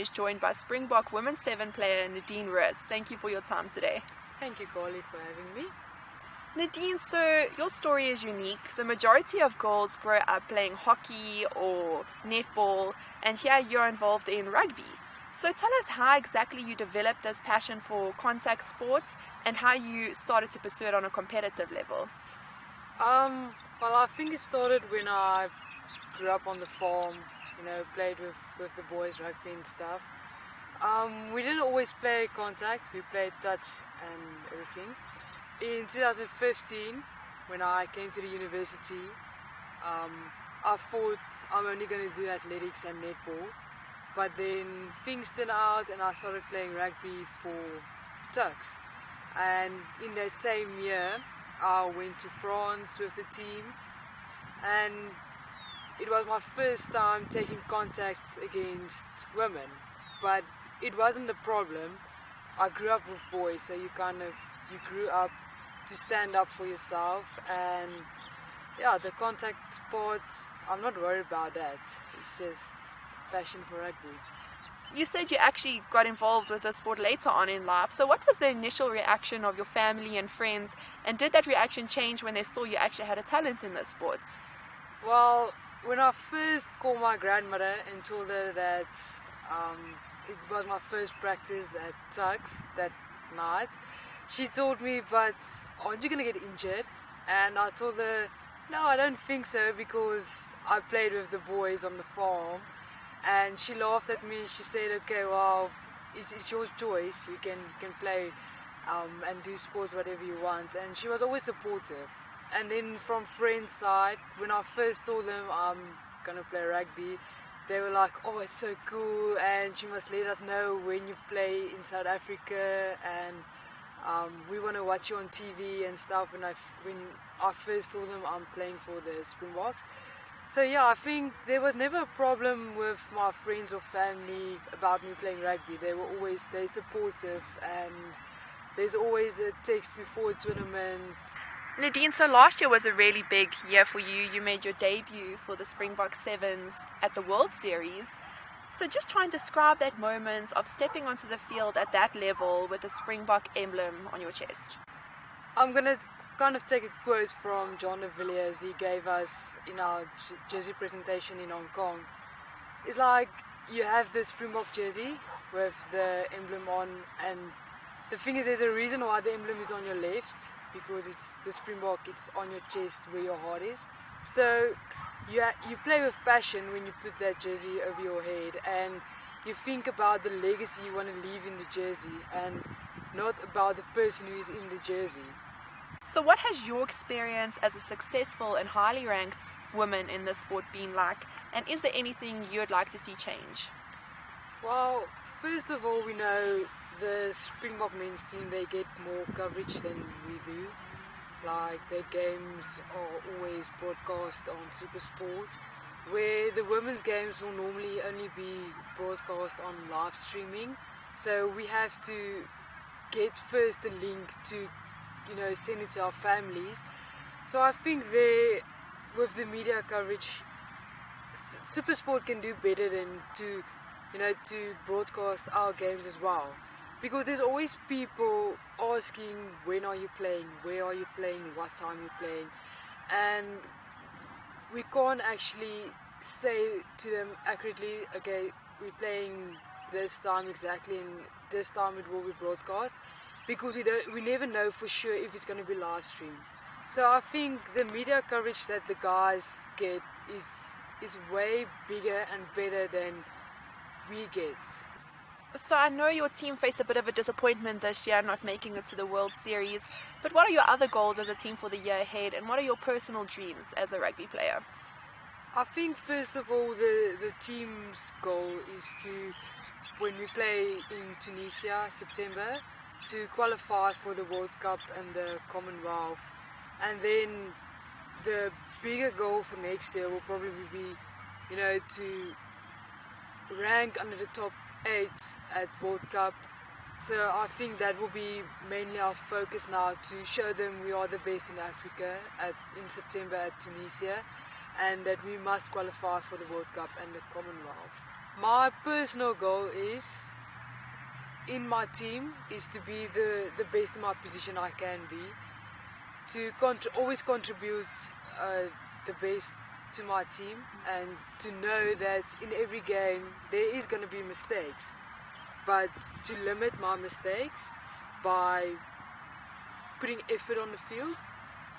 is joined by Springbok Women's 7 player Nadine Roos. Thank you for your time today. Thank you, Carli, for having me. Nadine, so your story is unique. The majority of girls grow up playing hockey or netball, and here you're involved in rugby. So tell us how exactly you developed this passion for contact sports and how you started to pursue it on a competitive level. Well, I think it started when I grew up on the farm, played with the boys rugby and stuff. We didn't always play contact, we played touch and everything. In 2015, when I came to the university, I thought I'm only going to do athletics and netball. But then things turned out and I started playing rugby for Turks. And in that same year, I went to France with the team, and it was my first time taking contact against women. But it wasn't a problem. I grew up with boys, so you grew up to stand up for yourself, and yeah, the contact part, I'm not worried about that. It's just passion for rugby. You said you actually got involved with the sport later on in life. So what was the initial reaction of your family and friends, and did that reaction change when they saw you actually had a talent in the sport? Well, when I first called my grandmother and told her that it was my first practice at Tugs that night, she told me, but aren't you going to get injured? And I told her, no, I don't think so, because I played with the boys on the farm. And she laughed at me. She said, okay, well, it's your choice. You can play and do sports whatever you want. And she was always supportive. And then from friends' side, when I first told them I'm going to play rugby, they were like, oh, it's so cool, and you must let us know when you play in South Africa, and we want to watch you on TV and stuff. When I first told them I'm playing for the Springboks. So yeah, I think there was never a problem with my friends or family about me playing rugby. They were always supportive, and there's always a text before a tournament. Nadine, so last year was a really big year for you. You made your debut for the Springbok 7's at the World Series. So just try and describe that moment of stepping onto the field at that level with the Springbok emblem on your chest. I'm going to kind of take a quote from John de Villiers. He gave us in our jersey presentation in Hong Kong. It's like you have the Springbok jersey with the emblem on, and the thing is, there's a reason why the emblem is on your left, because it's the Springbok, it's on your chest where your heart is. So you play with passion when you put that jersey over your head, and you think about the legacy you want to leave in the jersey and not about the person who is in the jersey. So what has your experience as a successful and highly ranked woman in this sport been like, and is there anything you'd like to see change? Well, first of all, we know the Springbok men's team, they get more coverage than we do. Like, their games are always broadcast on SuperSport, where the women's games will normally only be broadcast on live streaming. So we have to get first the link to send it to our families. So I think with the media coverage, SuperSport can do better than to broadcast our games as well. Because there's always people asking, when are you playing, where are you playing, what time are you playing, and we can't actually say to them accurately, okay, we're playing this time exactly, and this time it will be broadcast, because we never know for sure if it's going to be live streamed. So I think the media coverage that the guys get is way bigger and better than we get. So I know your team faced a bit of a disappointment this year, not making it to the World Series, but what are your other goals as a team for the year ahead, and what are your personal dreams as a rugby player? I think first of all the team's goal is to, when we play in Tunisia, September, to qualify for the World Cup and the Commonwealth. And then the bigger goal for next year will probably be, to rank under the top 8 at World Cup. So I think that will be mainly our focus now, to show them we are the best in Africa in September at Tunisia, and that we must qualify for the World Cup and the Commonwealth. My personal goal is, in my team, is to be the best in my position I can be, to always contribute the best to my team, and to know that in every game there is going to be mistakes, but to limit my mistakes by putting effort on the field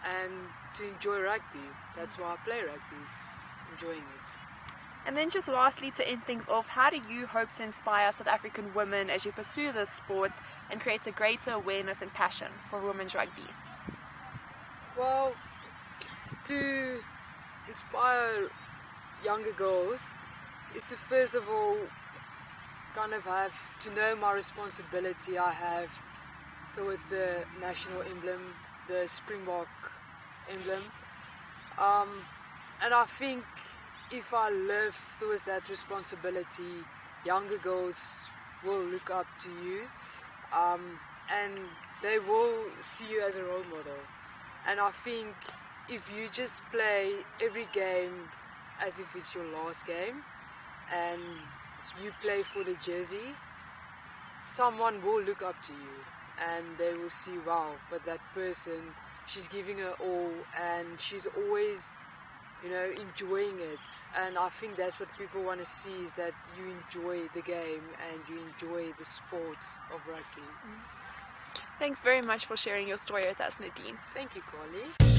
and to enjoy rugby. That's why I play rugby, is enjoying it. And then just lastly, to end things off, how do you hope to inspire South African women as you pursue this sport and create a greater awareness and passion for women's rugby? Well, to inspire younger girls is to first of all kind of have to know my responsibility I have towards the national emblem, the Springbok emblem. And I think if I live towards that responsibility, younger girls will look up to you, and they will see you as a role model. And I think if you just play every game as if it's your last game and you play for the jersey, someone will look up to you and they will see, wow, but that person, she's giving her all and she's always, enjoying it. And I think that's what people want to see, is that you enjoy the game and you enjoy the sports of rugby. Thanks very much for sharing your story with us, Nadine. Thank you, Carli.